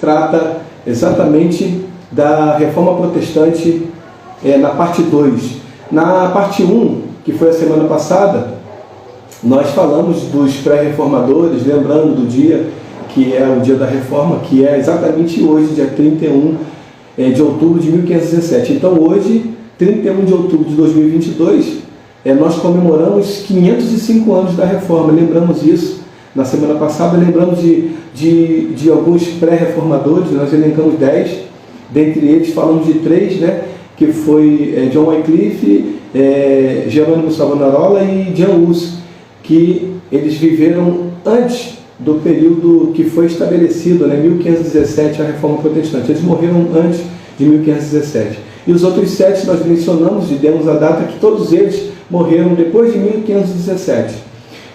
trata exatamente da Reforma Protestante na parte 2. Na parte 1, que foi a semana passada, nós falamos dos pré-reformadores, lembrando do dia que é o dia da Reforma, que é exatamente hoje, dia 31 de outubro de 1517. Então hoje, 31 de outubro de 2022, nós comemoramos 505 anos da Reforma. Lembramos isso na semana passada, lembramos de alguns pré-reformadores, nós elencamos 10, dentre eles falamos de 3, né, que foi John Wycliffe, Jerônimo Savonarola e Jan Hus, que eles viveram antes do período que foi estabelecido, 1517, a Reforma Protestante. Eles morreram antes de 1517. E os outros 7 nós mencionamos e demos a data que todos eles morreram depois de 1517.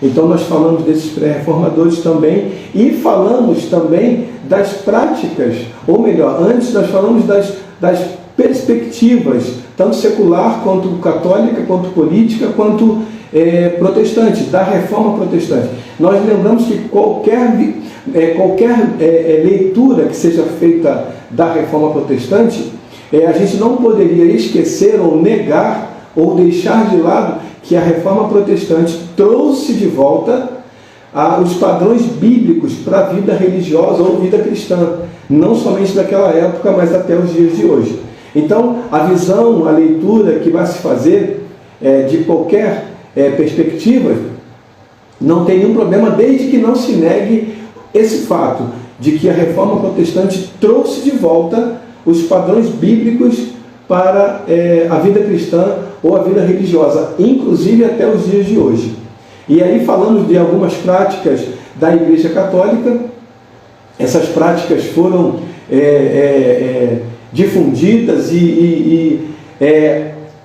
Então nós falamos desses pré-reformadores também e falamos também das práticas, ou melhor, antes nós falamos das perspectivas, tanto secular, quanto católica, quanto política, quanto protestante, da Reforma Protestante. Nós lembramos que qualquer leitura que seja feita da Reforma Protestante, a gente não poderia esquecer ou negar ou deixar de lado que a Reforma Protestante trouxe de volta os padrões bíblicos para a vida religiosa ou vida cristã, não somente daquela época, mas até os dias de hoje. Então, a visão, a leitura que vai se fazer de qualquer perspectiva, não tem nenhum problema, desde que não se negue esse fato de que a Reforma Protestante trouxe de volta os padrões bíblicos para a vida cristã ou a vida religiosa, inclusive até os dias de hoje. E aí falamos de algumas práticas da Igreja Católica. Essas práticas foram difundidas e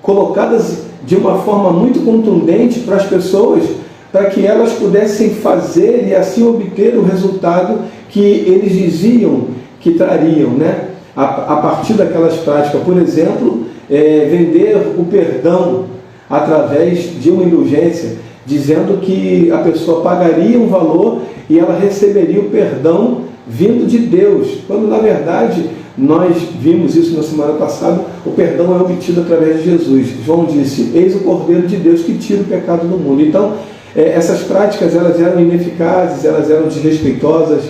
colocadas de uma forma muito contundente para as pessoas, para que elas pudessem fazer e assim obter o resultado que eles diziam que trariam, né? A partir daquelas práticas. Por exemplo, vender o perdão através de uma indulgência, dizendo que a pessoa pagaria um valor e ela receberia o perdão vindo de Deus, quando na verdade nós vimos isso na semana passada, o perdão é obtido através de Jesus. João disse: eis o Cordeiro de Deus que tira o pecado do mundo. Então, essas práticas elas eram ineficazes, elas eram desrespeitosas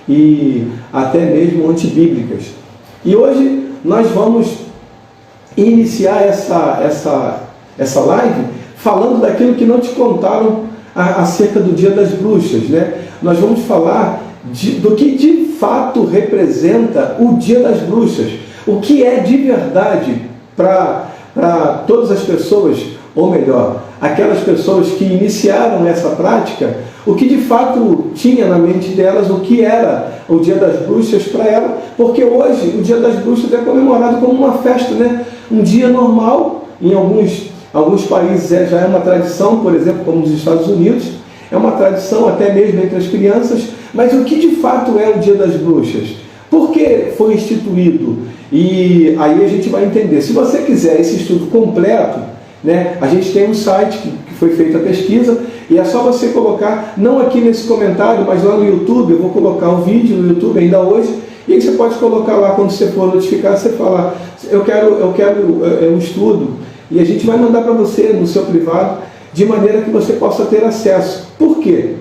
e até mesmo antibíblicas. E hoje nós vamos iniciar essa live falando daquilo que não te contaram acerca do Dia das Bruxas, né? Nós vamos falar do que de fato representa o Dia das Bruxas, o que é de verdade para todas as pessoas, ou melhor, aquelas pessoas que iniciaram essa prática, o que de fato tinha na mente delas, o que era o Dia das Bruxas para ela, porque hoje o Dia das Bruxas é comemorado como uma festa, né? Um dia normal, em alguns países já é uma tradição, por exemplo, como nos Estados Unidos, é uma tradição até mesmo entre as crianças. Mas o que de fato é o Dia das Bruxas? Por que foi instituído? E aí a gente vai entender. Se você quiser esse estudo completo, né, a gente tem um site que foi feita a pesquisa, e é só você colocar, não aqui nesse comentário, mas lá no YouTube. Eu vou colocar um vídeo no YouTube ainda hoje, e aí você pode colocar lá, quando você for notificar, você fala: eu quero um estudo, e a gente vai mandar para você no seu privado, de maneira que você possa ter acesso. Por quê?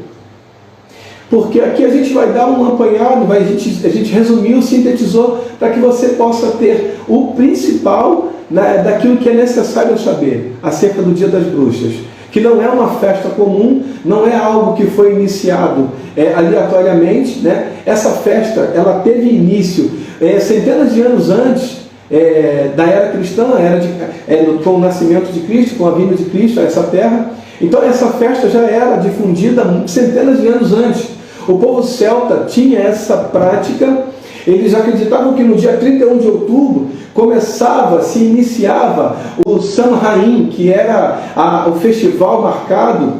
Porque aqui a gente vai dar um apanhado, a gente resumiu, sintetizou, para que você possa ter o principal, né, daquilo que é necessário saber acerca do Dia das Bruxas. Que não é uma festa comum, não é algo que foi iniciado aleatoriamente, né? Essa festa ela teve início centenas de anos antes da era cristã, com o nascimento de Cristo, com a vinda de Cristo a essa terra. Então essa festa já era difundida centenas de anos antes. O povo celta tinha essa prática. Eles acreditavam que no dia 31 de outubro se iniciava o Samhain, que era o festival marcado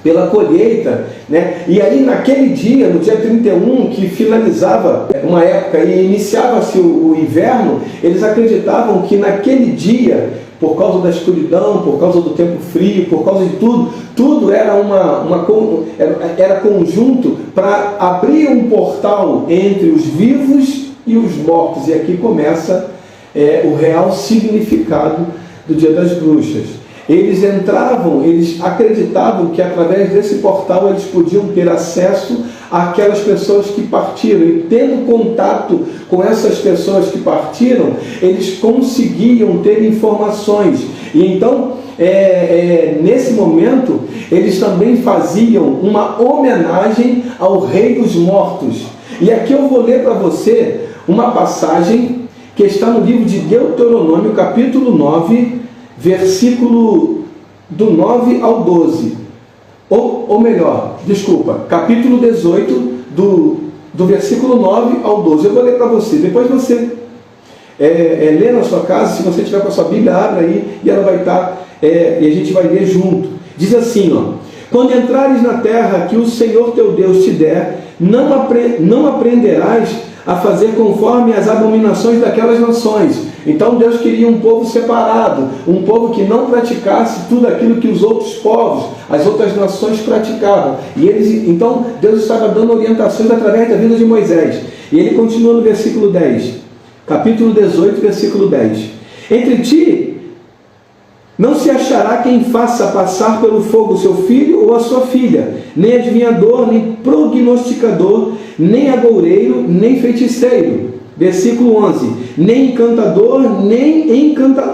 pela colheita, né? E aí naquele dia, no dia 31, que finalizava uma época e iniciava-se o inverno, eles acreditavam que naquele dia, por causa da escuridão, por causa do tempo frio, por causa de tudo era era conjunto para abrir um portal entre os vivos e os mortos. E aqui começa o real significado do Dia das Bruxas. Eles entravam, eles acreditavam que através desse portal eles podiam ter acesso àquelas pessoas que partiram. E tendo contato com essas pessoas que partiram, eles conseguiam ter informações. E então, nesse momento, eles também faziam uma homenagem ao Rei dos Mortos. E aqui eu vou ler para você uma passagem que está no livro de Deuteronômio, capítulo 9, versículo do 9 ao 12, ou melhor, desculpa, capítulo 18, do versículo 9 ao 12. Eu vou ler para você, depois você lê na sua casa. Se você tiver com a sua Bíblia, abre aí e ela vai estar, e a gente vai ler junto. Diz assim, ó: quando entrares na terra que o Senhor teu Deus te der, não aprenderás a fazer conforme as abominações daquelas nações. Então Deus queria um povo separado, um povo que não praticasse tudo aquilo que os outros povos, as outras nações praticavam. Então Deus estava dando orientações através da vida de Moisés. E ele continua no versículo 10, capítulo 18, versículo 10. Entre ti não se achará quem faça passar pelo fogo o seu filho ou a sua filha, nem adivinhador, nem prognosticador, nem agoureiro, nem feiticeiro. Versículo 11. Nem encantador, nem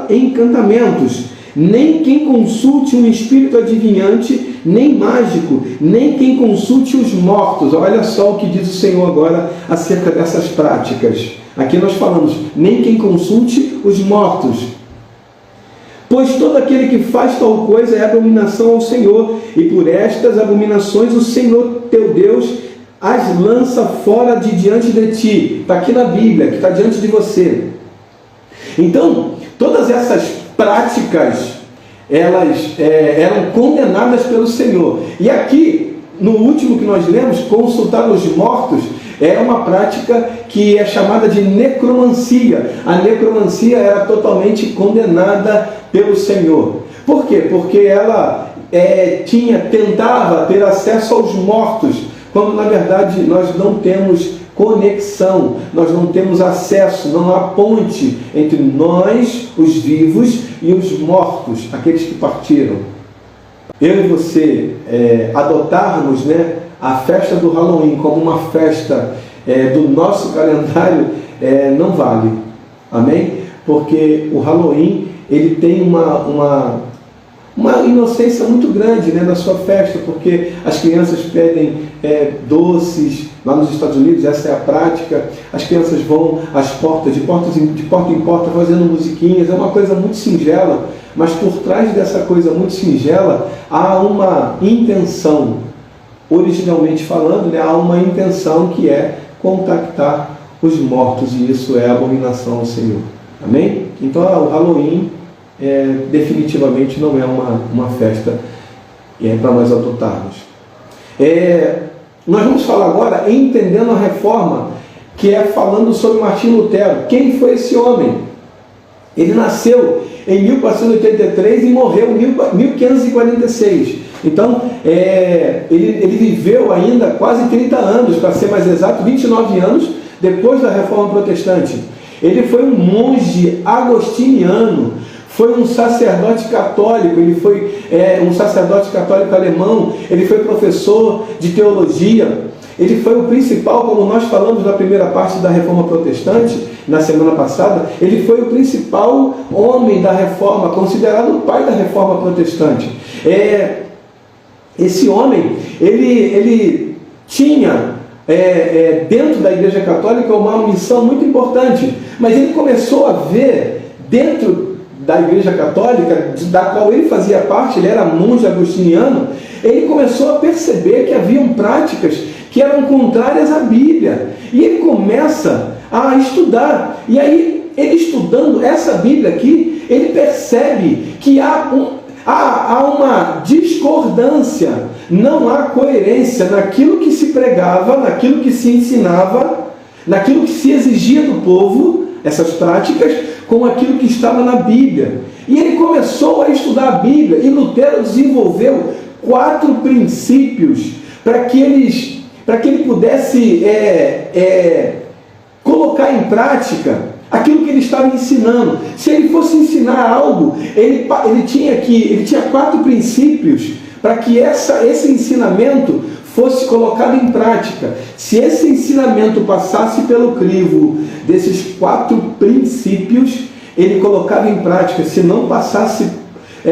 encantamentos, nem quem consulte um espírito adivinhante, nem mágico, nem quem consulte os mortos. Olha só o que diz o Senhor agora acerca dessas práticas. Aqui nós falamos, nem quem consulte os mortos. Pois todo aquele que faz tal coisa é abominação ao Senhor, e por estas abominações o Senhor teu Deus as lança fora de diante de ti. Está aqui na Bíblia, que está diante de você. Então, todas essas práticas, elas eram condenadas pelo Senhor. E aqui, no último que nós lemos, consultar os mortos, é uma prática que é chamada de necromancia. A necromancia era totalmente condenada pelo Senhor. Por quê? Porque ela tentava ter acesso aos mortos, quando na verdade nós não temos conexão, nós não temos acesso, não há ponte entre nós, os vivos, e os mortos, aqueles que partiram. Eu e você adotarmos, a festa do Halloween como uma festa do nosso calendário não vale, amém? Porque o Halloween ele tem uma inocência muito grande, na sua festa, porque as crianças pedem doces. Lá nos Estados Unidos essa é a prática. As crianças vão às portas, de porta em porta, fazendo musiquinhas. É uma coisa muito singela, mas por trás dessa coisa muito singela há uma intenção. Originalmente falando, há uma intenção que é contactar os mortos, e isso é abominação ao Senhor. Amém? Então o Halloween definitivamente não é uma festa para nós adotarmos. Nós vamos falar agora entendendo a reforma, que é falando sobre Martinho Lutero. Quem foi esse homem? Ele nasceu em 1483 e morreu em 1546. Então, ele viveu ainda quase 30 anos, para ser mais exato, 29 anos depois da Reforma Protestante. Ele foi um monge agostiniano, foi um sacerdote católico, ele foi um sacerdote católico alemão, ele foi professor de teologia, ele foi o principal, como nós falamos na primeira parte da Reforma Protestante, na semana passada, ele foi o principal homem da Reforma, considerado o pai da Reforma Protestante. Esse homem, ele tinha dentro da Igreja Católica uma missão muito importante, mas ele começou a ver dentro da Igreja Católica, da qual ele fazia parte, ele era monge agostiniano, ele começou a perceber que haviam práticas que eram contrárias à Bíblia. E ele começa a estudar. E aí, ele estudando essa Bíblia aqui, ele percebe que há uma discordância não há coerência naquilo que se pregava, naquilo que se ensinava, naquilo que se exigia do povo, essas práticas, com aquilo que estava na Bíblia. E ele começou a estudar a Bíblia, e Lutero desenvolveu 4 princípios para que ele pudesse colocar em prática aquilo que ele estava ensinando. Se ele fosse ensinar algo, ele tinha 4 princípios para que esse ensinamento fosse colocado em prática. Se esse ensinamento passasse pelo crivo desses 4 princípios, ele colocava em prática. Se não passasse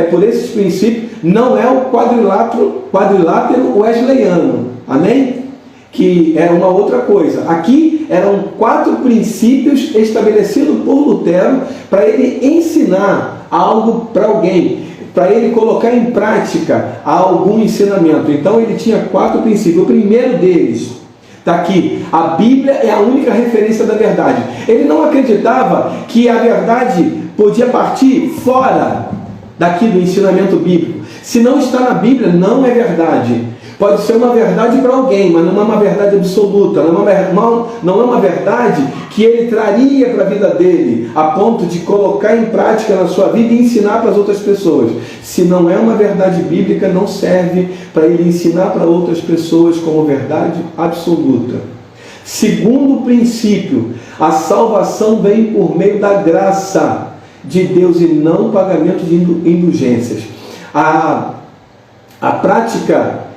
por esses princípios, não é o quadrilátero wesleyano. Amém? Que é uma outra coisa. Aqui eram 4 princípios estabelecidos por Lutero para ele ensinar algo para alguém, para ele colocar em prática algum ensinamento. Então ele tinha 4 princípios. O primeiro deles está aqui: a Bíblia é a única referência da verdade. Ele não acreditava que a verdade podia partir fora daqui do ensinamento bíblico. Se não está na Bíblia, não é verdade. Pode ser uma verdade para alguém, mas não é uma verdade absoluta, não é uma verdade que ele traria para a vida dele, a ponto de colocar em prática na sua vida e ensinar para as outras pessoas. Se não é uma verdade bíblica, não serve para ele ensinar para outras pessoas como verdade absoluta. Segundo princípio, a salvação vem por meio da graça de Deus e não pagamento de indulgências. A prática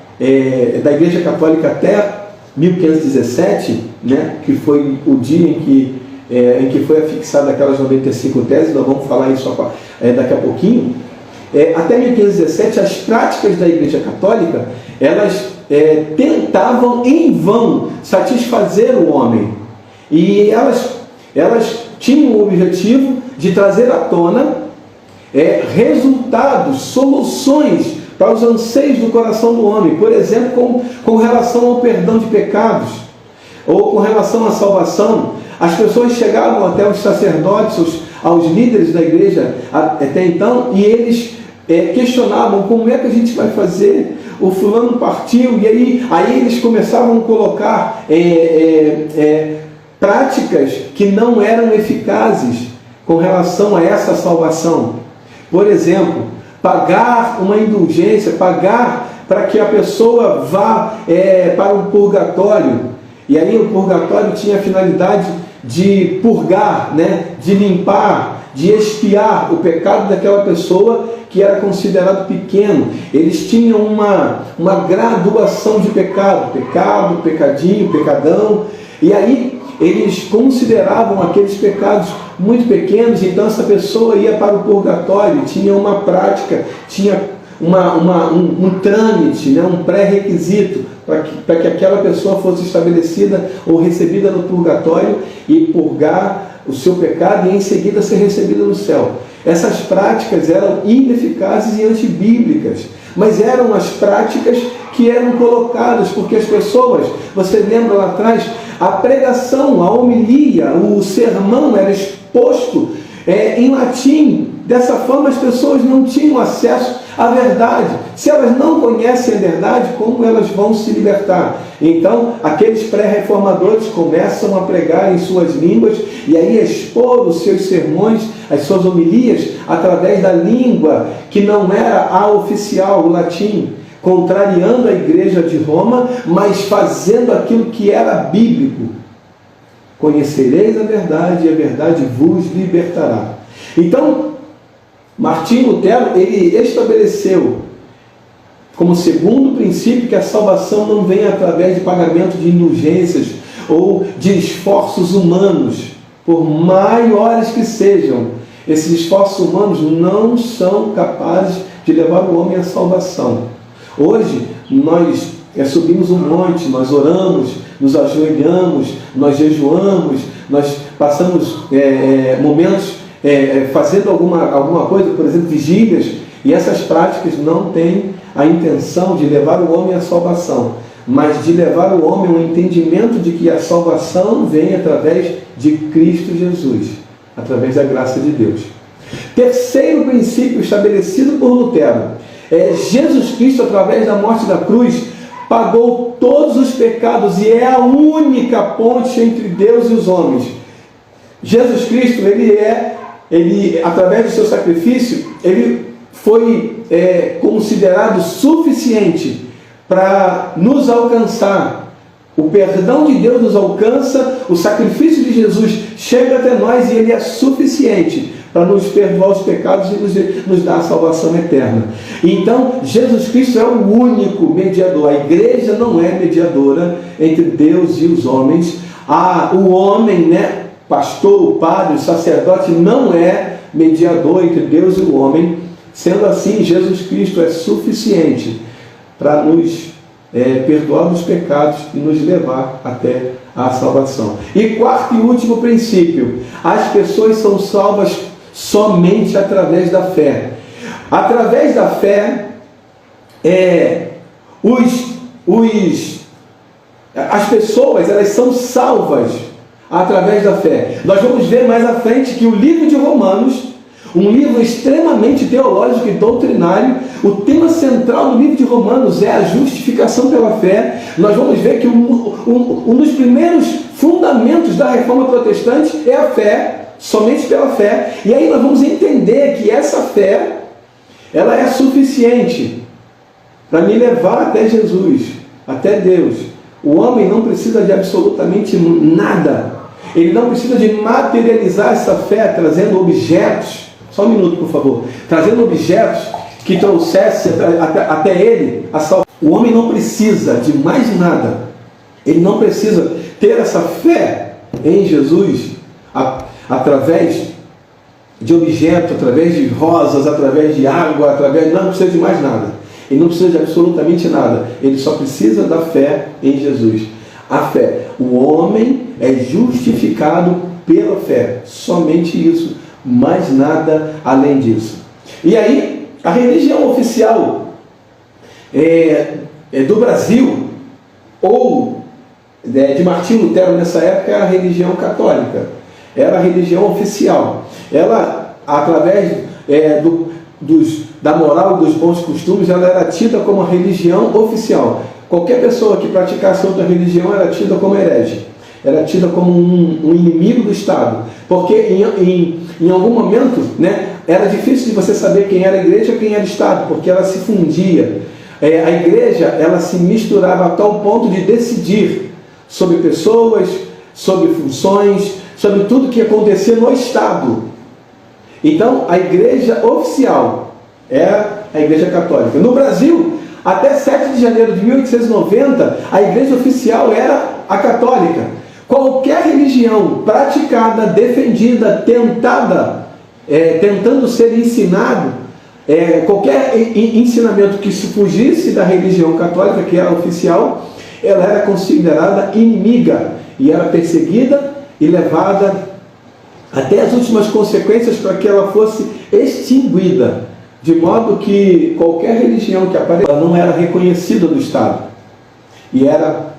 da Igreja Católica até 1517, né, que foi o dia em que foi afixada aquelas 95 teses, nós vamos falar isso daqui a pouquinho. Até 1517, as práticas da Igreja Católica, elas tentavam em vão satisfazer o homem. E elas tinham o objetivo de trazer à tona resultados, soluções para os anseios do coração do homem. Por exemplo, com relação ao perdão de pecados, ou com relação à salvação. As pessoas chegavam até os sacerdotes, aos líderes da igreja até então, e eles questionavam: como é que a gente vai fazer? O fulano partiu. E aí eles começavam a colocar práticas que não eram eficazes com relação a essa salvação. Por exemplo, pagar uma indulgência, pagar para que a pessoa vá para o purgatório. E aí o purgatório tinha a finalidade de purgar, né? De limpar, de expiar o pecado daquela pessoa que era considerado pequeno. Eles tinham uma graduação de pecado, pecadinho, pecadão. E aí eles consideravam aqueles pecados muito pequenos, então essa pessoa ia para o purgatório, tinha uma prática, tinha um trâmite, né, um pré-requisito para que aquela pessoa fosse estabelecida ou recebida no purgatório e purgar o seu pecado e em seguida ser recebida no céu. Essas práticas eram ineficazes e antibíblicas, mas eram as práticas que eram colocadas, porque as pessoas, você lembra lá atrás, a pregação, a homilia, o sermão era exposto em latim. Dessa forma as pessoas não tinham acesso à verdade. Se elas não conhecem a verdade, como elas vão se libertar? Então, aqueles pré-reformadores começam a pregar em suas línguas e aí expor os seus sermões, as suas homilias, através da língua que não era a oficial, o latim, contrariando a igreja de Roma, mas fazendo aquilo que era bíblico. Conhecereis a verdade e a verdade vos libertará. Então, Martinho Lutero, ele estabeleceu como segundo princípio que a salvação não vem através de pagamento de indulgências ou de esforços humanos, por maiores que sejam. Esses esforços humanos não são capazes de levar o homem à salvação. Hoje, nós subimos um monte, nós oramos, nos ajoelhamos, nós jejuamos, nós passamos momentos fazendo alguma coisa, por exemplo, vigílias, e essas práticas não têm a intenção de levar o homem à salvação, mas de levar o homem ao entendimento de que a salvação vem através de Cristo Jesus, através da graça de Deus. Terceiro princípio estabelecido por Lutero Jesus Cristo, através da morte da cruz, pagou todos os pecados e é a única ponte entre Deus e os homens. Jesus Cristo, ele através do seu sacrifício, ele foi considerado suficiente para nos alcançar. O perdão de Deus nos alcança, o sacrifício de Jesus chega até nós e ele é suficiente para nos perdoar os pecados e nos dar a salvação eterna. Então, Jesus Cristo é o único mediador. A igreja não é mediadora entre Deus e os homens. O homem, pastor, o padre, o sacerdote, não é mediador entre Deus e o homem. Sendo assim, Jesus Cristo é suficiente para nos perdoar os pecados e nos levar até a salvação. E quarto e último princípio: as pessoas são salvas somente através da fé. Através da fé, as pessoas, elas são salvas através da fé. Nós vamos ver mais à frente que o livro de Romanos, um livro extremamente teológico e doutrinário, o tema central do livro de Romanos é a justificação pela fé. Nós vamos ver que um dos primeiros fundamentos da reforma protestante é a fé, somente pela fé. E aí nós vamos entender que essa fé, ela é suficiente para me levar até Jesus, até Deus. O homem não precisa de absolutamente nada. Ele não precisa de materializar essa fé trazendo objetos. Só um minuto, por favor. Trazendo objetos que trouxesse até ele a salvação. O homem não precisa de mais nada. Ele não precisa ter essa fé em Jesus através de objetos, através de rosas, através de água, não precisa de mais nada. Ele não precisa de absolutamente nada. Ele só precisa da fé em Jesus. A fé. O homem é justificado pela fé. Somente isso. Mais nada além disso. E aí, a religião oficial do Brasil, ou de Martinho Lutero nessa época, era a religião católica. Era a religião oficial. Ela, através da moral e dos bons costumes, ela era tida como a religião oficial. Qualquer pessoa que praticasse outra religião era tida como herege. Era tida como um inimigo do Estado. Porque em algum momento, era difícil de você saber quem era a igreja e quem era o Estado, porque ela se fundia. A igreja, ela se misturava a tal ponto de decidir sobre pessoas, sobre funções, sobre tudo que acontecia no Estado. Então, a igreja oficial era a igreja católica. No Brasil, até 7 de janeiro de 1890, a igreja oficial era a católica. Qualquer religião praticada, defendida, tentando ser ensinado, qualquer ensinamento que se fugisse da religião católica, que era oficial, ela era considerada inimiga e era perseguida e levada até as últimas consequências para que ela fosse extinguida, de modo que qualquer religião que aparecesse não era reconhecida do Estado e era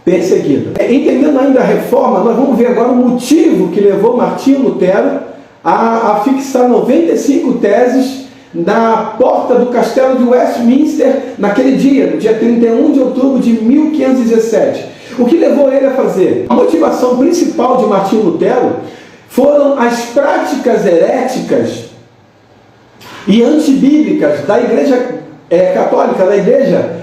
perseguida. Entendendo ainda a reforma, nós vamos ver agora o motivo que levou Martinho Lutero a fixar 95 teses na porta do castelo de Westminster naquele dia, no dia 31 de outubro de 1517. O que levou ele a fazer? A motivação principal de Martinho Lutero foram as práticas heréticas e antibíblicas da igreja católica, da igreja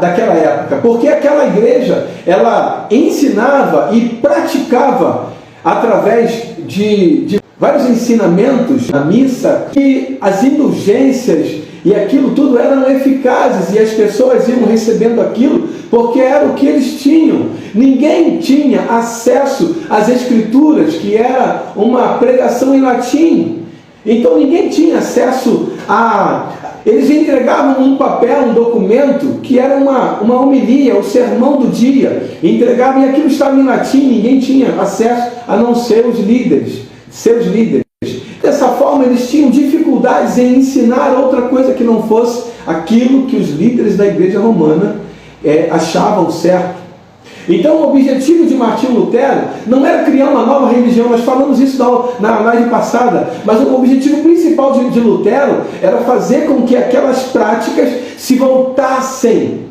daquela época, porque aquela igreja, ela ensinava e praticava através de vários ensinamentos na missa, e as indulgências e aquilo tudo eram eficazes e as pessoas iam recebendo aquilo porque era o que eles tinham. Ninguém tinha acesso às escrituras, que era uma pregação em latim. Então ninguém tinha acesso a... Eles entregavam um papel, um documento, que era uma homilia, o sermão do dia. Entregavam e aquilo estava em latim, ninguém tinha acesso a não ser os líderes, seus líderes. Dessa forma, eles tinham dificuldades em ensinar outra coisa que não fosse aquilo que os líderes da igreja romana achavam certo. Então, o objetivo de Martinho Lutero não era criar uma nova religião, nós falamos isso na live passada, mas o objetivo principal de Lutero era fazer com que aquelas práticas se voltassem,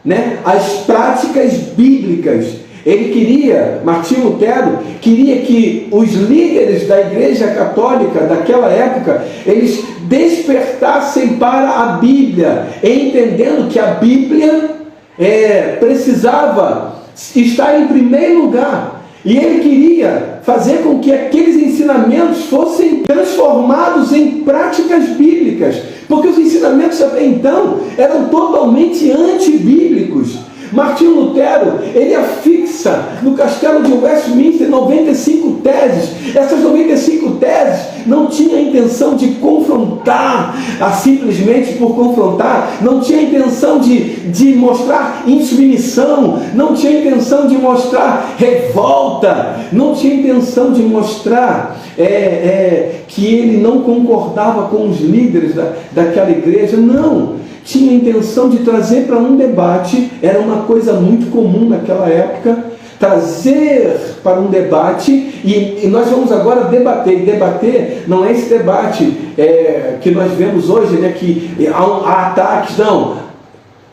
né, às práticas bíblicas. Ele queria, Martinho Lutero, queria que os líderes da Igreja Católica daquela época, eles despertassem para a Bíblia, entendendo que a Bíblia precisava estar em primeiro lugar. E ele queria fazer com que aqueles ensinamentos fossem transformados em práticas bíblicas, porque os ensinamentos até então eram totalmente antibíblicos. Martinho Lutero, ele afixa no castelo de Westminster 95 teses. Essas 95 teses não tinham a intenção de confrontar, simplesmente por confrontar, não tinha a intenção de mostrar insubmissão, não tinha a intenção de mostrar revolta, não tinha a intenção de mostrar que ele não concordava com os líderes daquela igreja, não. Tinha a intenção de trazer para um debate, era uma coisa muito comum naquela época, trazer para um debate, e nós vamos agora debater. E debater não é esse debate que nós vemos hoje, né, que há ataques, não.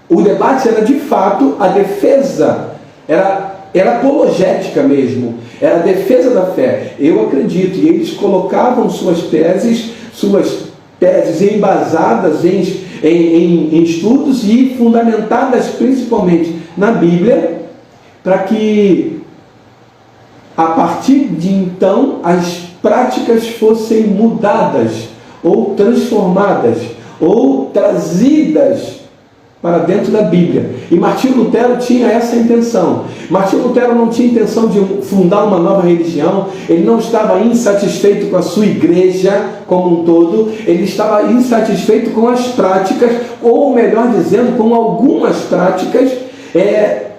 O debate era de fato a defesa, era apologética mesmo, era a defesa da fé. Eu acredito, e eles colocavam suas teses embasadas em estudos e fundamentadas principalmente na Bíblia, para que a partir de então as práticas fossem mudadas ou transformadas ou trazidas para dentro da Bíblia. E Martinho Lutero tinha essa intenção. Martinho Lutero não tinha intenção de fundar uma nova religião, ele não estava insatisfeito com a sua igreja como um todo, ele estava insatisfeito com as práticas, ou melhor dizendo, com algumas práticas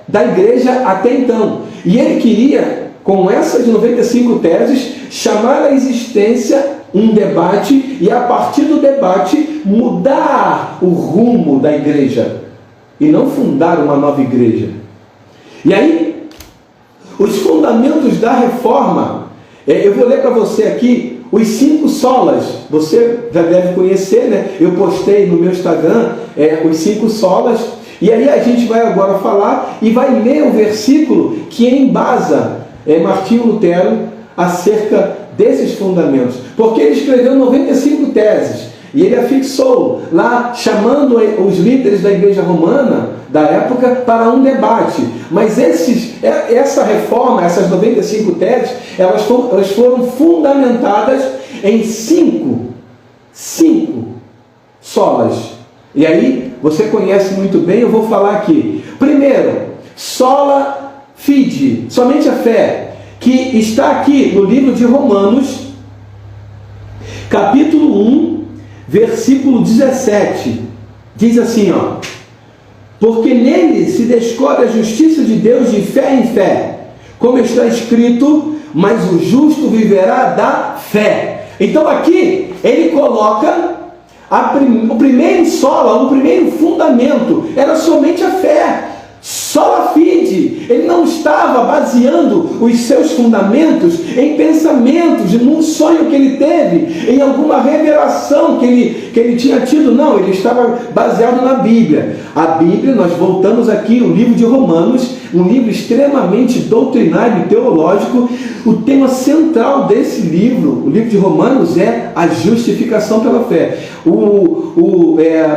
da igreja até então. E ele queria, com essas 95 teses, chamar à existência um debate e, a partir do debate, mudar o rumo da igreja e não fundar uma nova igreja. E aí, os fundamentos da reforma, eu vou ler para você aqui os 5 solas. Você já deve conhecer, né? Eu postei no meu Instagram os 5 solas, e aí a gente vai agora falar e vai ler o versículo que embasa Martinho Lutero acerca desses fundamentos, porque ele escreveu 95 teses e ele afixou lá, chamando os líderes da igreja romana da época para um debate. Mas essa reforma, essas 95 teses, elas foram fundamentadas em 5 solas. E aí, você conhece muito bem, eu vou falar aqui. Primeiro, sola fide, somente a fé, que está aqui no livro de Romanos, capítulo 1, versículo 17. Diz assim, porque nele se descobre a justiça de Deus de fé em fé, como está escrito, mas o justo viverá da fé. Então aqui ele coloca o primeiro sola, o primeiro fundamento, era somente a fé. Sola fide. Ele não estava baseando os seus fundamentos em pensamentos, num sonho que ele teve, em alguma revelação que ele tinha tido. Não, ele estava baseado na Bíblia. A Bíblia, nós voltamos aqui, o livro de Romanos, um livro extremamente doutrinário e teológico. O tema central desse livro, o livro de Romanos, é a justificação pela fé.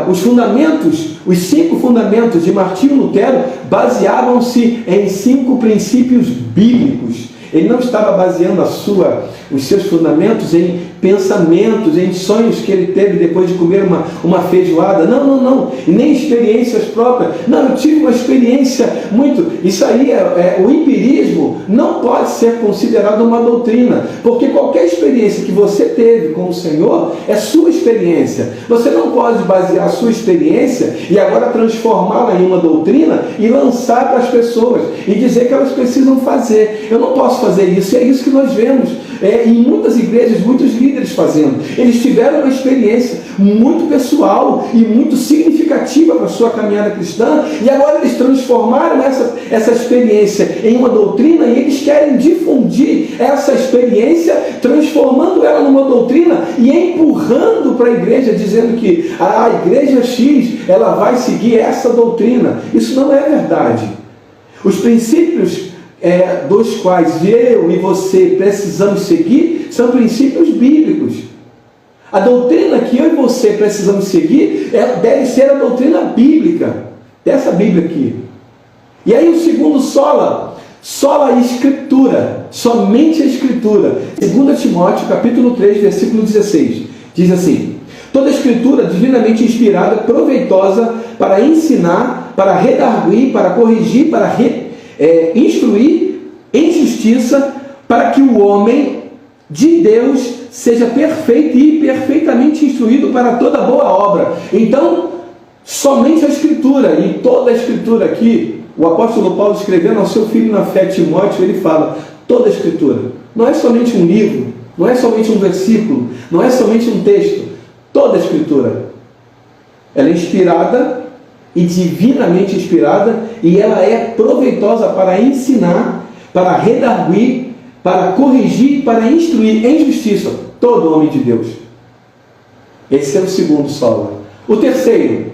Os fundamentos, os 5 fundamentos de Martinho Lutero baseavam-se em 5 princípios bíblicos. Ele não estava baseando os seus fundamentos em pensamentos, em sonhos que ele teve depois de comer uma feijoada. Não. E nem experiências próprias. Não, eu tive uma experiência muito... Isso aí, o empirismo não pode ser considerado uma doutrina, porque qualquer experiência que você teve com o Senhor é sua experiência. Você não pode basear a sua experiência e agora transformá-la em uma doutrina e lançar para as pessoas e dizer que elas precisam fazer. Eu não posso fazer isso, e é isso que nós vemos. em muitas igrejas, muitos líderes fazendo. Eles tiveram uma experiência muito pessoal e muito significativa para a sua caminhada cristã, e agora eles transformaram essa experiência em uma doutrina, e eles querem difundir essa experiência, transformando ela numa doutrina e empurrando para a igreja, dizendo que a igreja X, ela vai seguir essa doutrina. Isso não é verdade. Os princípios dos quais eu e você precisamos seguir são princípios bíblicos. A doutrina que eu e você precisamos seguir deve ser a doutrina bíblica, dessa Bíblia aqui. E aí o segundo sola a Escritura, somente a Escritura. 2 Timóteo capítulo 3, versículo 16, diz assim: toda a Escritura divinamente inspirada, proveitosa para ensinar, para redarguir, para corrigir, para instruir em justiça, para que o homem de Deus seja perfeito e perfeitamente instruído para toda boa obra. Então, somente a Escritura, e toda a Escritura aqui, o apóstolo Paulo escrevendo ao seu filho na fé, Timóteo, ele fala, toda a Escritura. Não é somente um livro, não é somente um versículo, não é somente um texto. Toda a Escritura. Ela é inspirada e divinamente inspirada, e ela é proveitosa para ensinar, para redarguir, para corrigir, para instruir em justiça todo homem de Deus. Esse é o segundo sola. O terceiro,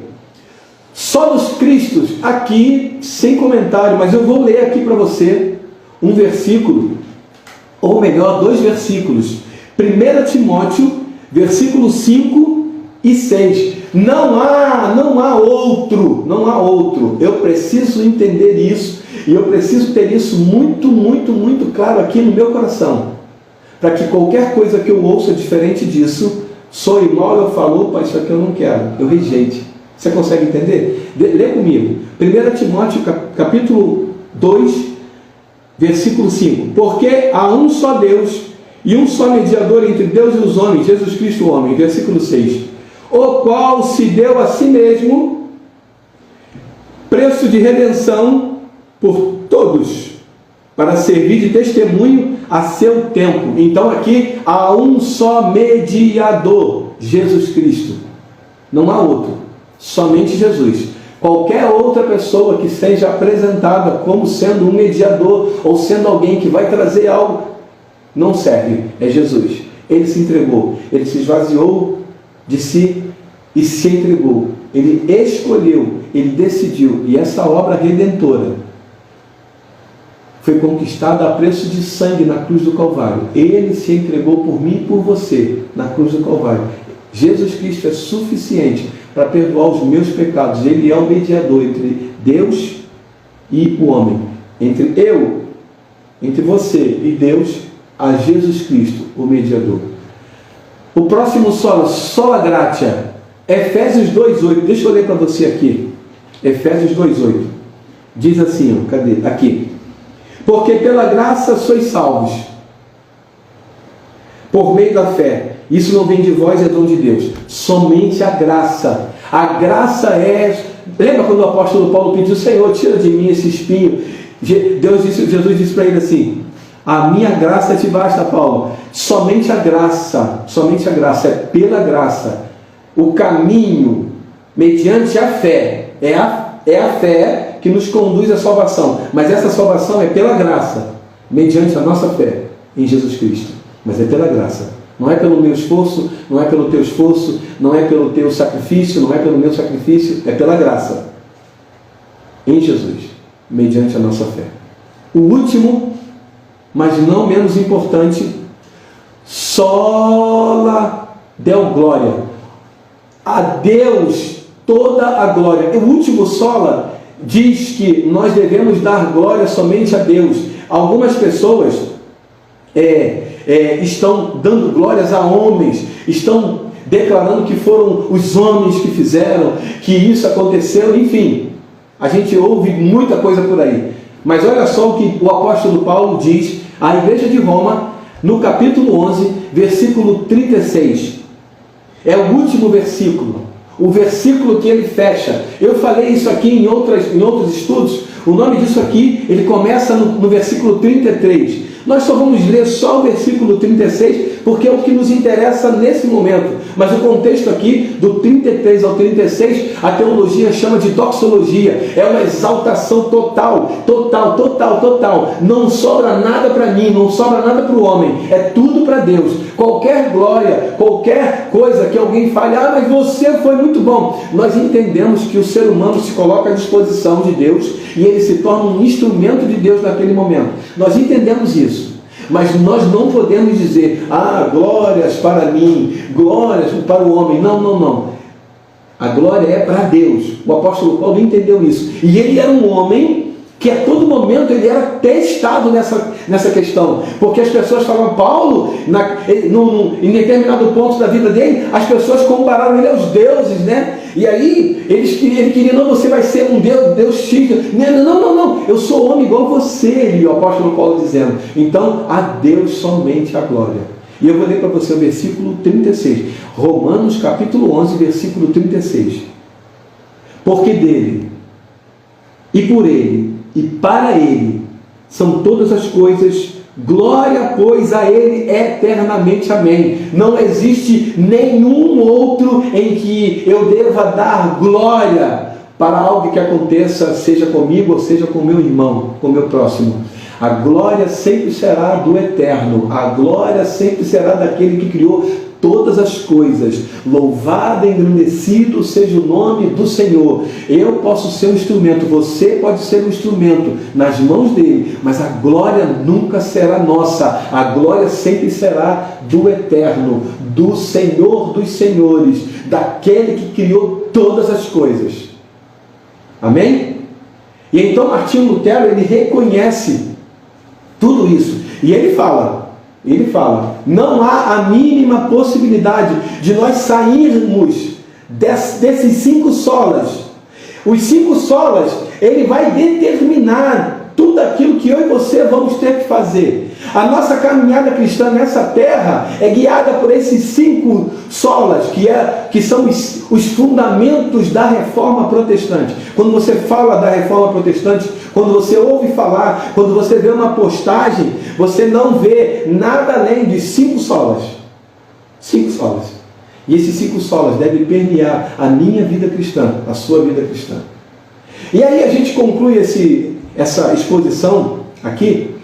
solos Cristos, aqui sem comentário, mas eu vou ler aqui para você um versículo, ou melhor, 2 versículos. 1 Timóteo, versículo 5 e 6. Não há outro. Eu preciso entender isso, e eu preciso ter isso muito, muito, muito claro aqui no meu coração, para que qualquer coisa que eu ouça diferente disso, soe mal, eu falo, opa, isso aqui eu não quero, eu rejeite. Você consegue entender? Lê comigo. 1 Timóteo capítulo 2, versículo 5. Porque há um só Deus e um só mediador entre Deus e os homens, Jesus Cristo o homem. Versículo 6. O qual se deu a si mesmo preço de redenção por todos, para servir de testemunho a seu tempo. Então aqui há um só mediador, Jesus Cristo. Não há outro, somente Jesus. Qualquer outra pessoa que seja apresentada como sendo um mediador ou sendo alguém que vai trazer algo, não serve. É Jesus. Ele se entregou, ele se esvaziou de si e se entregou. Ele escolheu, ele decidiu, e essa obra redentora foi conquistada a preço de sangue na cruz do Calvário. Ele se entregou por mim e por você na cruz do Calvário. Jesus Cristo é suficiente para perdoar os meus pecados. Ele é o mediador entre Deus e o homem. Entre você e Deus, a Jesus Cristo, o mediador. O próximo sola gratia, Efésios 2,8. Deixa eu ler para você aqui. Efésios 2,8. Diz assim, ó, cadê? Aqui. Porque pela graça sois salvos, por meio da fé. Isso não vem de vós, é dom de Deus. Somente a graça. A graça é... Lembra quando o apóstolo Paulo pediu, Senhor, tira de mim esse espinho? Jesus disse para ele assim, a minha graça te basta, Paulo. Somente a graça, é pela graça. O caminho, mediante a fé, é a fé que nos conduz à salvação. Mas essa salvação é pela graça, mediante a nossa fé em Jesus Cristo. Mas é pela graça. Não é pelo meu esforço, não é pelo teu esforço, não é pelo teu sacrifício, não é pelo meu sacrifício, é pela graça. Em Jesus, mediante a nossa fé. O último, mas não menos importante, sola deu glória. A Deus toda a glória. O último sola diz que nós devemos dar glória somente a Deus. Algumas pessoas estão dando glórias a homens, estão declarando que foram os homens que fizeram, que isso aconteceu, enfim. A gente ouve muita coisa por aí. Mas olha só o que o apóstolo Paulo diz à igreja de Roma, no capítulo 11, versículo 36. É o último versículo, o versículo que ele fecha. Eu falei isso aqui em outros estudos. O nome disso aqui, ele começa no versículo 33. Nós só vamos ler só o versículo 36, porque é o que nos interessa nesse momento. Mas o contexto aqui, do 33 ao 36, a teologia chama de doxologia. É uma exaltação total. Não sobra nada para mim, não sobra nada para o homem. É tudo para Deus. Qualquer glória, qualquer coisa que alguém fale, mas você foi muito bom. Nós entendemos que o ser humano se coloca à disposição de Deus e ele se torna um instrumento de Deus naquele momento. Nós entendemos isso. Mas nós não podemos dizer, glórias para mim, glórias para o homem. Não. A glória é para Deus. O apóstolo Paulo entendeu isso. E ele era um homem que a todo momento ele era testado nessa questão. Porque as pessoas falavam, Paulo, em determinado ponto da vida dele, as pessoas compararam ele aos deuses, né? E aí, ele queria, não, você vai ser um Deus X. Não, eu sou homem igual você, o apóstolo Paulo dizendo. Então, a Deus somente a glória. E eu vou ler para você o versículo 36. Romanos capítulo 11, versículo 36. Porque dele, e por ele, e para ele, são todas as coisas, glória, pois, a ele eternamente. Amém. Não existe nenhum outro em que eu deva dar glória para algo que aconteça, seja comigo ou seja com meu irmão, com meu próximo. A glória sempre será do eterno, a glória sempre será daquele que criou todas as coisas. Louvado e engrandecido seja o nome do Senhor. Eu posso ser um instrumento, você pode ser um instrumento nas mãos dele, mas a glória nunca será nossa. A glória sempre será do eterno, do Senhor dos senhores, daquele que criou todas as coisas. Amém? E então Martinho Lutero, ele reconhece tudo isso. E ele fala, não há a mínima possibilidade de nós sairmos desses 5 solas. Os 5 solas, ele vai determinar tudo aquilo que eu e você vamos ter que fazer. A nossa caminhada cristã nessa terra é guiada por esses 5 solas, que são os fundamentos da reforma protestante. Quando você fala da reforma protestante, quando você ouve falar, quando você vê uma postagem, você não vê nada além de 5 solas. 5 solas. E esses 5 solas devem permear a minha vida cristã, a sua vida cristã. E aí a gente conclui essa exposição aqui,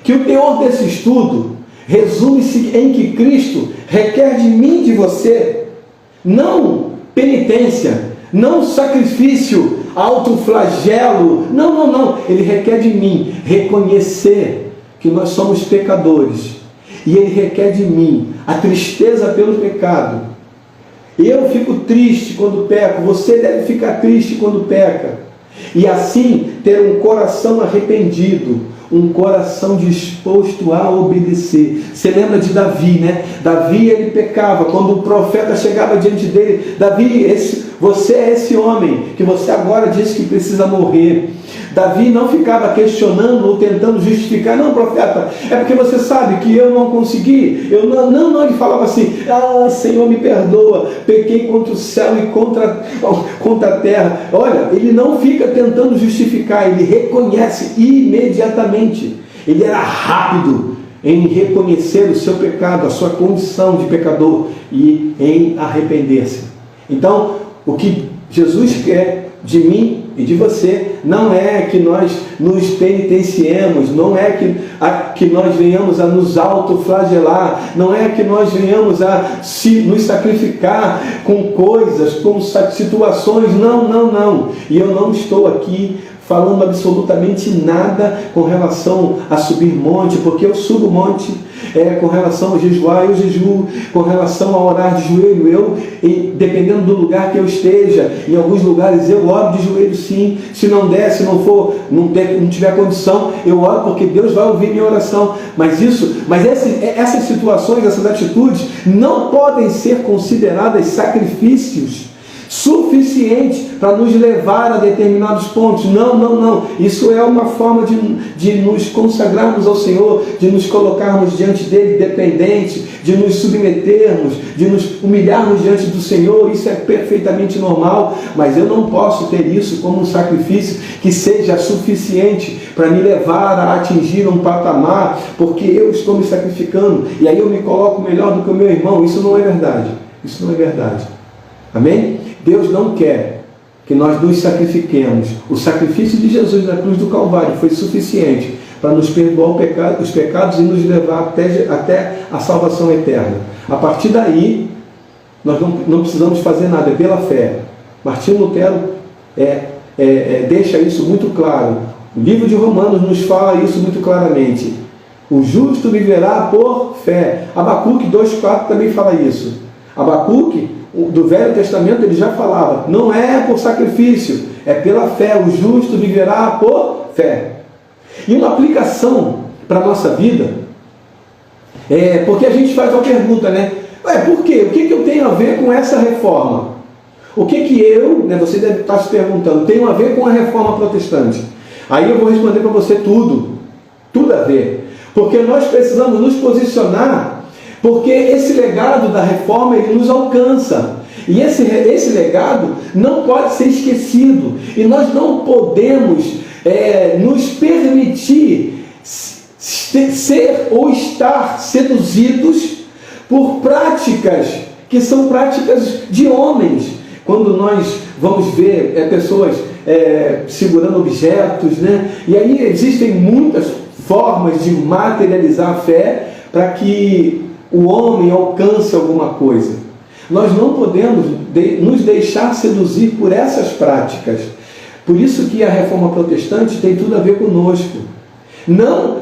que o teor desse estudo resume-se em que Cristo requer de mim e de você não penitência, não sacrifício, autoflagelo, não, ele requer de mim reconhecer que nós somos pecadores, e ele requer de mim a tristeza pelo pecado. Eu fico triste quando peco, você deve ficar triste quando peca, e assim ter um coração arrependido, um coração disposto a obedecer. Você lembra de Davi, né? Davi, ele pecava. Quando o profeta chegava diante dele, Davi, você é esse homem que você agora diz que precisa morrer. Davi não ficava questionando ou tentando justificar, não, profeta, é porque você sabe que eu não consegui. Não, ele falava assim, Senhor, me perdoa, pequei contra o céu e contra a terra. Olha, ele não fica tentando justificar, ele reconhece imediatamente. Ele era rápido em reconhecer o seu pecado, a sua condição de pecador e em arrepender-se. Então, o que Jesus quer de mim e de você não é que nós nos penitenciemos, não é que nós venhamos a nos autoflagelar, não é que nós venhamos a nos sacrificar com coisas, com situações, não. E eu não estou aqui falando absolutamente nada com relação a subir monte, porque eu subo monte, com relação a jejuar, eu jejuo, com relação a orar de joelho, dependendo do lugar que eu esteja, em alguns lugares eu oro de joelho sim, se não der, se não for, não tiver condição, eu oro porque Deus vai ouvir minha oração, mas essas situações, essas atitudes não podem ser consideradas sacrifícios, suficiente para nos levar a determinados pontos. Não, não, não. Isso é uma forma de nos consagrarmos ao Senhor, de nos colocarmos diante dele dependente, de nos submetermos, de nos humilharmos diante do Senhor. Isso é perfeitamente normal, mas eu não posso ter isso como um sacrifício que seja suficiente para me levar a atingir um patamar, porque eu estou me sacrificando e aí eu me coloco melhor do que o meu irmão. Isso não é verdade. Isso não é verdade. Amém? Deus não quer que nós nos sacrifiquemos. O sacrifício de Jesus na cruz do Calvário foi suficiente para nos perdoar os pecados e nos levar até a salvação eterna. A partir daí, nós não precisamos fazer nada, é pela fé. Martinho Lutero deixa isso muito claro. O livro de Romanos nos fala isso muito claramente. O justo viverá por fé. Abacuque 2,4 também fala isso. Abacuque, do Velho Testamento, ele já falava, não é por sacrifício, é pela fé. O justo viverá por fé. E uma aplicação para a nossa vida, porque a gente faz uma pergunta, né? Por quê? O que eu tenho a ver com essa reforma? O que eu, você deve estar se perguntando, tenho a ver com a reforma protestante? Aí eu vou responder para você tudo a ver. Porque nós precisamos nos posicionar, porque esse legado da reforma, ele nos alcança. E esse legado não pode ser esquecido. E nós não podemos nos permitir ser ou estar seduzidos por práticas que são práticas de homens. Quando nós vamos ver pessoas segurando objetos, né? E aí existem muitas formas de materializar a fé para que o homem alcance alguma coisa. Nós não podemos nos deixar seduzir por essas práticas. Por isso que a reforma protestante tem tudo a ver conosco. Não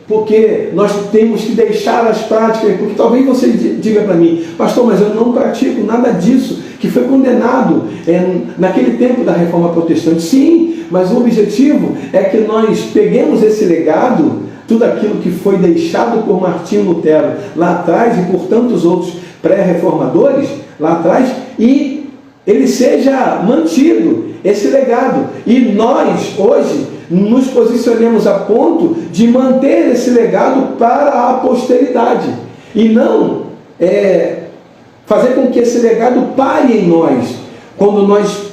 porque nós temos que deixar as práticas, porque talvez você diga para mim, pastor, mas eu não pratico nada disso, que foi condenado naquele tempo da reforma protestante. Sim, mas o objetivo é que nós peguemos esse legado, tudo aquilo que foi deixado por Martinho Lutero lá atrás e por tantos outros pré-reformadores lá atrás, e ele seja mantido, esse legado. E nós, hoje, nos posicionemos a ponto de manter esse legado para a posteridade. E não fazer com que esse legado pare em nós, quando nós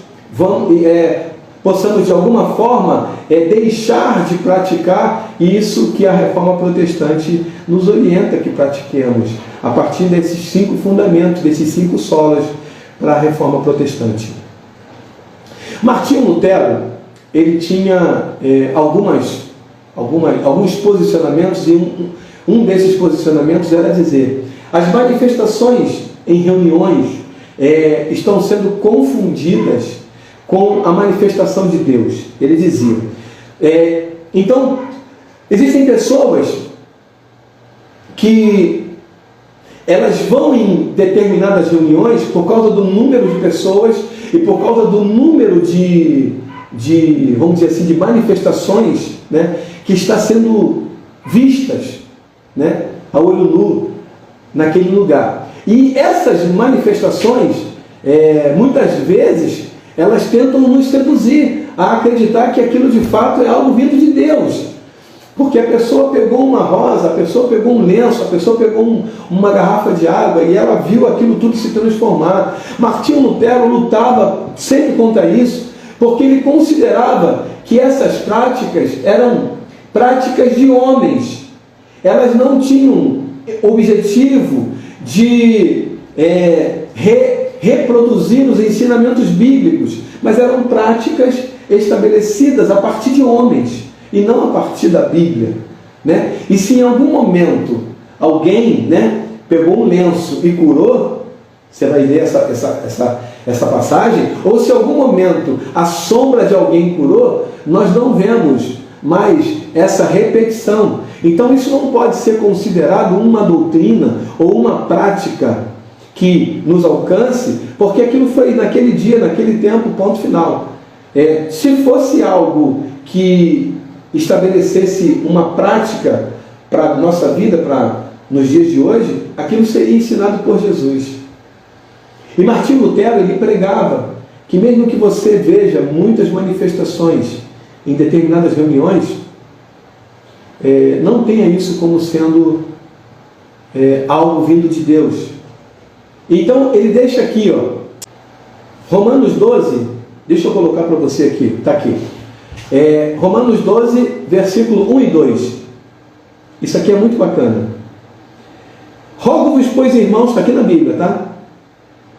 possamos de alguma forma deixar de praticar isso que a reforma protestante nos orienta que pratiquemos, a partir desses 5 fundamentos, desses 5 solas para a reforma protestante. Martinho Lutero, ele tinha alguns posicionamentos, e um desses posicionamentos era dizer: as manifestações em reuniões estão sendo confundidas com a manifestação de Deus. Ele dizia. Então, existem pessoas que elas vão em determinadas reuniões por causa do número de pessoas e por causa do número vamos dizer assim, de manifestações, né, que está sendo vistas, né, a olho nu naquele lugar. E essas manifestações, muitas vezes, elas tentam nos seduzir a acreditar que aquilo de fato é algo vindo de Deus. Porque a pessoa pegou uma rosa, a pessoa pegou um lenço, a pessoa pegou uma garrafa de água e ela viu aquilo tudo se transformar. Martinho Lutero lutava sempre contra isso, porque ele considerava que essas práticas eram práticas de homens. Elas não tinham objetivo de reproduzir os ensinamentos bíblicos, mas eram práticas estabelecidas a partir de homens e não a partir da Bíblia, né? E se em algum momento alguém, né, pegou um lenço e curou, você vai ler essa passagem, ou se em algum momento a sombra de alguém curou, nós não vemos mais essa repetição. Então isso não pode ser considerado uma doutrina ou uma prática que nos alcance, porque aquilo foi naquele dia, naquele tempo, ponto final. Se fosse algo que estabelecesse uma prática para a nossa vida, nos dias de hoje, aquilo seria ensinado por Jesus. E Martinho Lutero, ele pregava que mesmo que você veja muitas manifestações em determinadas reuniões, não tenha isso como sendo algo vindo de Deus. Então ele deixa aqui, ó, Romanos 12, deixa eu colocar para você aqui, está aqui. Romanos 12, versículo 1 e 2. Isso aqui é muito bacana. Rogo-vos, pois, irmãos, está aqui na Bíblia, tá?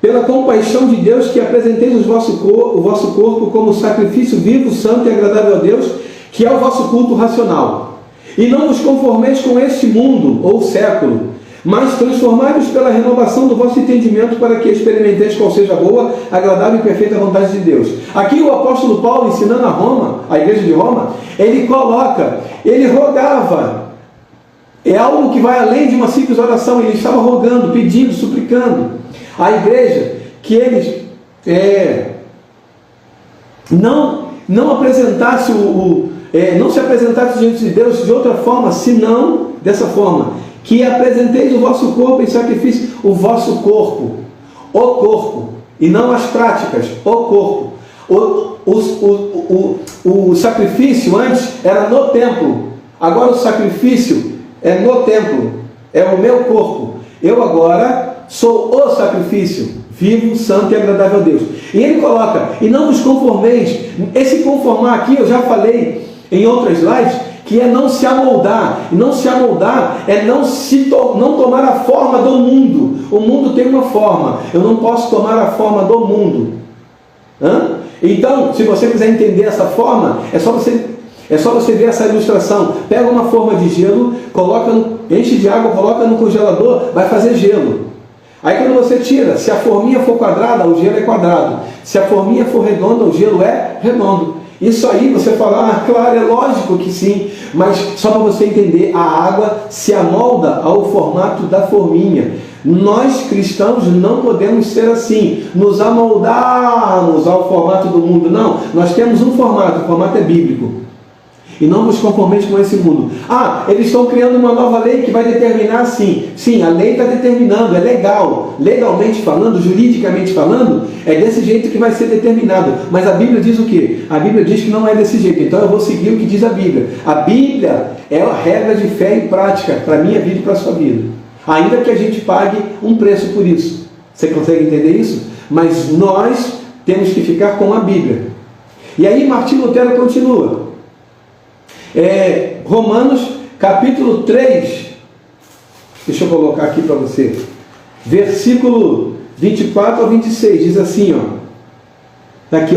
Pela compaixão de Deus, que apresenteis o vosso corpo como sacrifício vivo, santo e agradável a Deus, que é o vosso culto racional. E não vos conformeis com este mundo, ou século, mas transformai-vos pela renovação do vosso entendimento, para que experimenteis qual seja a boa, agradável e perfeita vontade de Deus. Aqui o apóstolo Paulo, ensinando a Roma, a igreja de Roma, ele coloca, ele rogava. É algo que vai além de uma simples oração. Ele estava rogando, pedindo, suplicando à igreja que eles não apresentasse não se apresentasse diante de Deus de outra forma, senão dessa forma, que apresenteis o vosso corpo em sacrifício, o vosso corpo, o corpo, e não as práticas, o corpo. O sacrifício antes era no templo, agora o sacrifício é no templo, é o meu corpo. Eu agora sou o sacrifício, vivo, santo e agradável a Deus. E ele coloca, e não vos conformeis. Esse conformar aqui, eu já falei em outras lives, que é não se amoldar. E não se amoldar é não tomar a forma do mundo. O mundo tem uma forma, eu não posso tomar a forma do mundo. Então, se você quiser entender essa forma, é só você ver essa ilustração. Pega uma forma de gelo, enche de água, coloca no congelador, vai fazer gelo. Aí quando você tira, se a forminha for quadrada, o gelo é quadrado. Se a forminha for redonda, o gelo é redondo. Isso aí você fala, claro, é lógico que sim, mas só para você entender, a água se amolda ao formato da forminha. Nós cristãos não podemos ser assim, nos amoldarmos ao formato do mundo. Não, nós temos um formato, o formato é bíblico. E não vos conformeis com esse mundo. Eles estão criando uma nova lei que vai determinar assim. Sim, a lei está determinando, é legal. Legalmente falando, juridicamente falando, é desse jeito que vai ser determinado. Mas a Bíblia diz o quê? A Bíblia diz que não é desse jeito. Então eu vou seguir o que diz a Bíblia. A Bíblia é a regra de fé e prática para a minha vida e para a sua vida. Ainda que a gente pague um preço por isso. Você consegue entender isso? Mas nós temos que ficar com a Bíblia. E aí Martinho Lutero continua. Romanos capítulo 3, deixa eu colocar aqui para você, versículo 24 ao 26, diz assim, está aqui,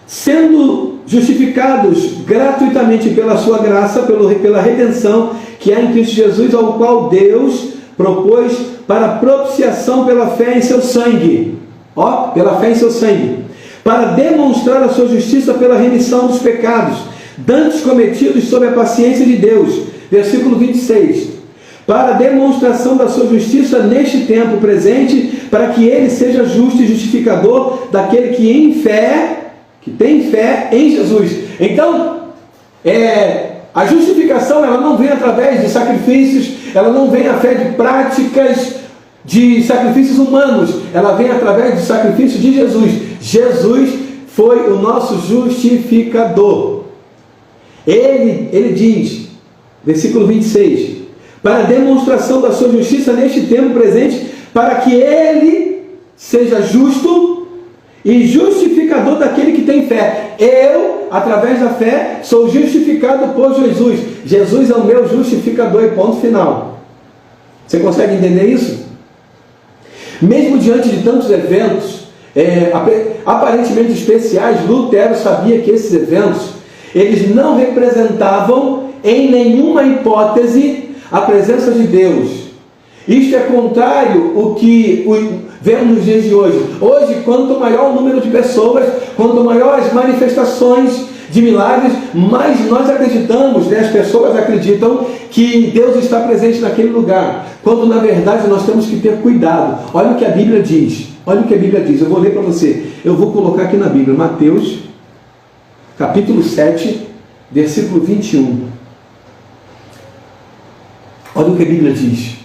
sendo justificados gratuitamente pela sua graça, pela redenção que há em Cristo Jesus, ao qual Deus propôs para propiciação pela fé em seu sangue, pela fé em seu sangue, para demonstrar a sua justiça pela remissão dos pecados dantes cometidos sob a paciência de Deus. Versículo 26. Para demonstração da sua justiça neste tempo presente, para que ele seja justo e justificador daquele que tem fé em Jesus. Então, a justificação, ela não vem através de sacrifícios, ela não vem a fé de práticas de sacrifícios humanos, ela vem através do sacrifício de Jesus. Jesus foi o nosso justificador. Ele diz, versículo 26, para demonstração da sua justiça neste tempo presente, para que ele seja justo e justificador daquele que tem fé. Eu, através da fé, sou justificado por Jesus. Jesus é o meu justificador e ponto final. Você consegue entender isso? Mesmo diante de tantos eventos, aparentemente especiais, Lutero sabia que esses eventos eles não representavam em nenhuma hipótese a presença de Deus. Isto é contrário ao que vemos nos dias de hoje. Hoje, quanto maior o número de pessoas, quanto maior as manifestações de milagres, mais nós acreditamos, as pessoas acreditam que Deus está presente naquele lugar, quando na verdade nós temos que ter cuidado. Olha o que a Bíblia diz. Olha o que a Bíblia diz. Eu vou ler para você. Eu vou colocar aqui na Bíblia, Mateus capítulo 7, versículo 21. Olha o que a Bíblia diz.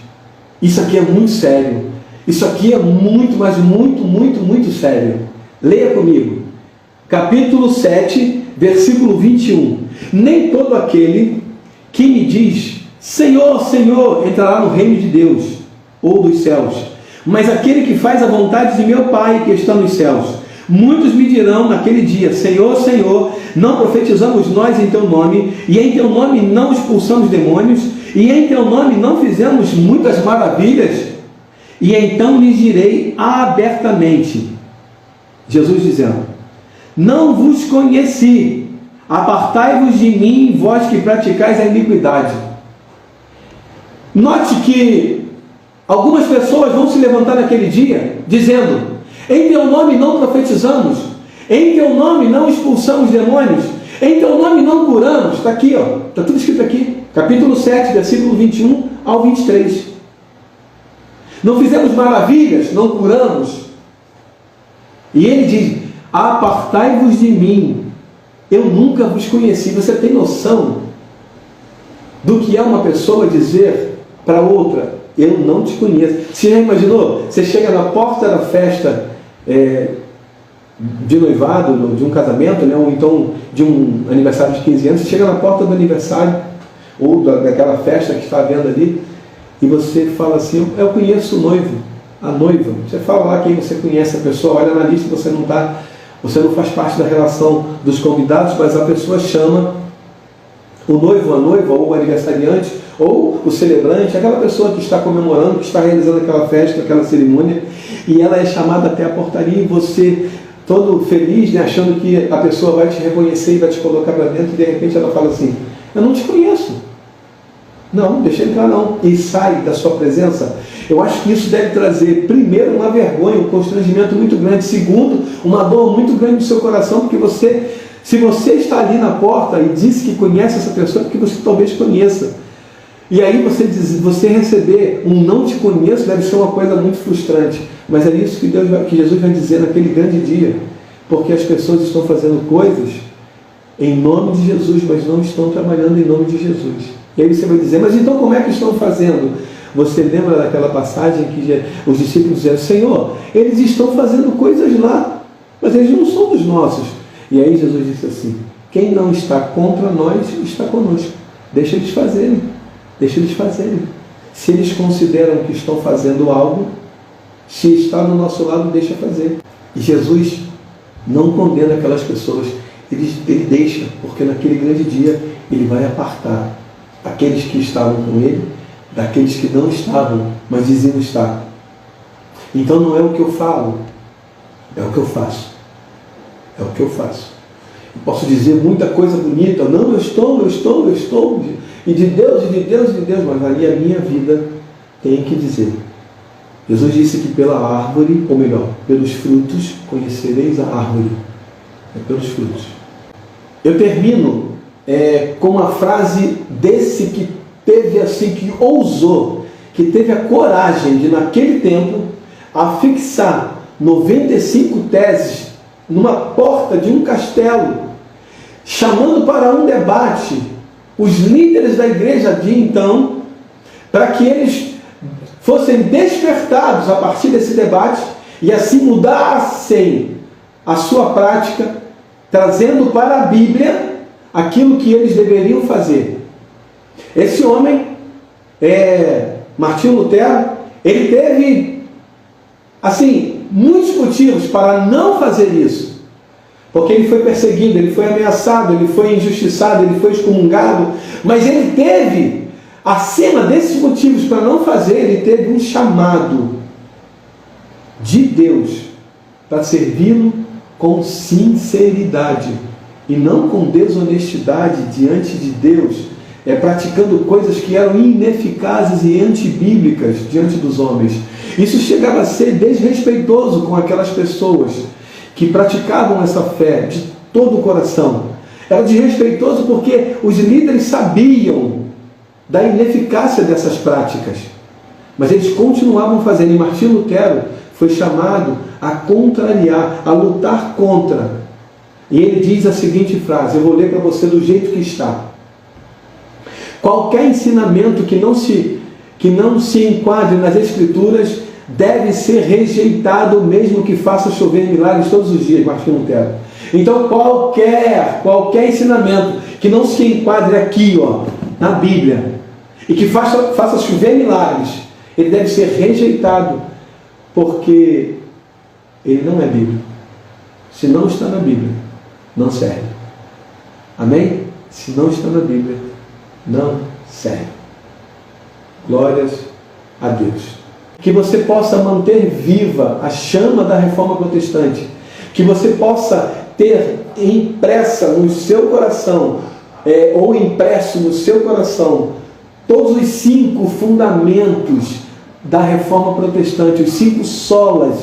Isso aqui é muito sério. Isso aqui é muito, mas muito, muito, muito sério. Leia comigo. Capítulo 7, versículo 21. Nem todo aquele que me diz, Senhor, Senhor, entrará no reino de Deus ou dos céus, mas aquele que faz a vontade de meu Pai que está nos céus. Muitos me dirão naquele dia, Senhor, Senhor, não profetizamos nós em teu nome, e em teu nome não expulsamos demônios, e em teu nome não fizemos muitas maravilhas? E então lhes direi abertamente, Jesus dizendo, não vos conheci, apartai-vos de mim, vós que praticais a iniquidade. Note que algumas pessoas vão se levantar naquele dia, dizendo, em teu nome não profetizamos, em teu nome não expulsamos demônios, em teu nome não curamos. Está aqui, ó, está tudo escrito aqui, capítulo 7, versículo 21 ao 23. Não fizemos maravilhas, não curamos. E ele diz, apartai-vos de mim, eu nunca vos conheci. Você tem noção do que é uma pessoa dizer para outra, eu não te conheço? Você já imaginou? Você chega na porta da festa de noivado, de um casamento, né? Ou então de um aniversário de 15 anos, você chega na porta do aniversário, ou daquela festa que está havendo ali, e você fala assim, eu conheço o noivo, a noiva. Você fala lá quem você conhece, a pessoa olha na lista, você não faz parte da relação dos convidados, mas a pessoa chama o noivo, a noiva, ou o aniversariante, ou o celebrante, aquela pessoa que está comemorando, que está realizando aquela festa, aquela cerimônia, e ela é chamada até a portaria, e você, todo feliz, né, achando que a pessoa vai te reconhecer e vai te colocar para dentro, e de repente ela fala assim, eu não te conheço. Não, deixa ele entrar não. E sai da sua presença. Eu acho que isso deve trazer, primeiro, uma vergonha, um constrangimento muito grande. Segundo, uma dor muito grande no seu coração, porque se você está ali na porta e disse que conhece essa pessoa, é porque você talvez conheça. E aí você receber um não te conheço deve ser uma coisa muito frustrante. Mas é isso que Jesus vai dizer naquele grande dia. Porque as pessoas estão fazendo coisas em nome de Jesus, mas não estão trabalhando em nome de Jesus. E aí você vai dizer, mas então como é que estão fazendo? Você lembra daquela passagem que os discípulos disseram, Senhor, eles estão fazendo coisas lá, mas eles não são dos nossos. E aí Jesus disse assim, quem não está contra nós, está conosco. Deixa eles fazerem. Deixa eles fazerem. Se eles consideram que estão fazendo algo, se está do nosso lado, deixa fazer. E Jesus não condena aquelas pessoas, ele deixa, porque naquele grande dia ele vai apartar aqueles que estavam com ele, daqueles que não estavam, mas diziam estar. Então não é o que eu falo, é o que eu faço. É o que eu faço. Eu posso dizer muita coisa bonita, não, eu estou, e de Deus, mas ali a minha vida tem que dizer. Jesus disse que pela árvore, ou melhor, pelos frutos, conhecereis a árvore. É pelos frutos. Eu termino com uma frase desse que teve assim, que ousou, que teve a coragem de naquele tempo afixar 95 teses numa porta de um castelo, chamando para um debate os líderes da igreja de então, para que eles fossem despertados a partir desse debate e assim mudassem a sua prática, trazendo para a Bíblia aquilo que eles deveriam fazer. Esse homem, Martinho Lutero, ele teve, assim, muitos motivos para não fazer isso. Porque ele foi perseguido, ele foi ameaçado, ele foi injustiçado, ele foi excomungado. Mas ele teve, acima desses motivos para não fazer, ele teve um chamado de Deus para servi-lo com sinceridade e não com desonestidade diante de Deus, praticando coisas que eram ineficazes e antibíblicas diante dos homens. Isso chegava a ser desrespeitoso com aquelas pessoas que praticavam essa fé de todo o coração. Era desrespeitoso porque os líderes sabiam da ineficácia dessas práticas, mas eles continuavam fazendo. E Martinho Lutero foi chamado a contrariar, a lutar contra. E ele diz a seguinte frase, eu vou ler para você do jeito que está. Qualquer ensinamento que não se enquadre nas Escrituras deve ser rejeitado mesmo que faça chover milagres todos os dias, Martinho Lutero. Então qualquer ensinamento que não se enquadre aqui, na Bíblia, e que faça chover milagres, ele deve ser rejeitado, porque ele não é bíblico. Se não está na Bíblia, não serve. Amém? Se não está na Bíblia, não serve. Glórias a Deus. Que você possa manter viva a chama da Reforma Protestante. Que você possa ter impressa no seu coração, ou impresso no seu coração, todos os 5 fundamentos da Reforma Protestante, os 5 solas,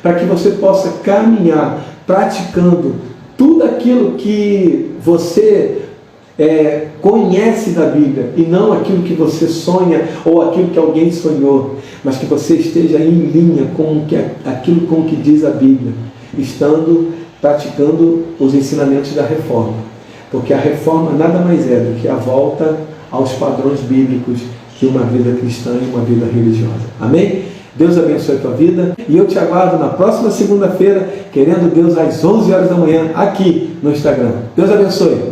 para que você possa caminhar praticando tudo aquilo que você conhece da Bíblia, e não aquilo que você sonha ou aquilo que alguém sonhou, mas que você esteja em linha com aquilo com que diz a Bíblia, praticando os ensinamentos da Reforma, porque a Reforma nada mais é do que a volta aos padrões bíblicos de uma vida cristã e uma vida religiosa. Amém? Deus abençoe a tua vida, e eu te aguardo na próxima segunda-feira, querendo Deus, às 11 horas da manhã, aqui no Instagram. Deus abençoe.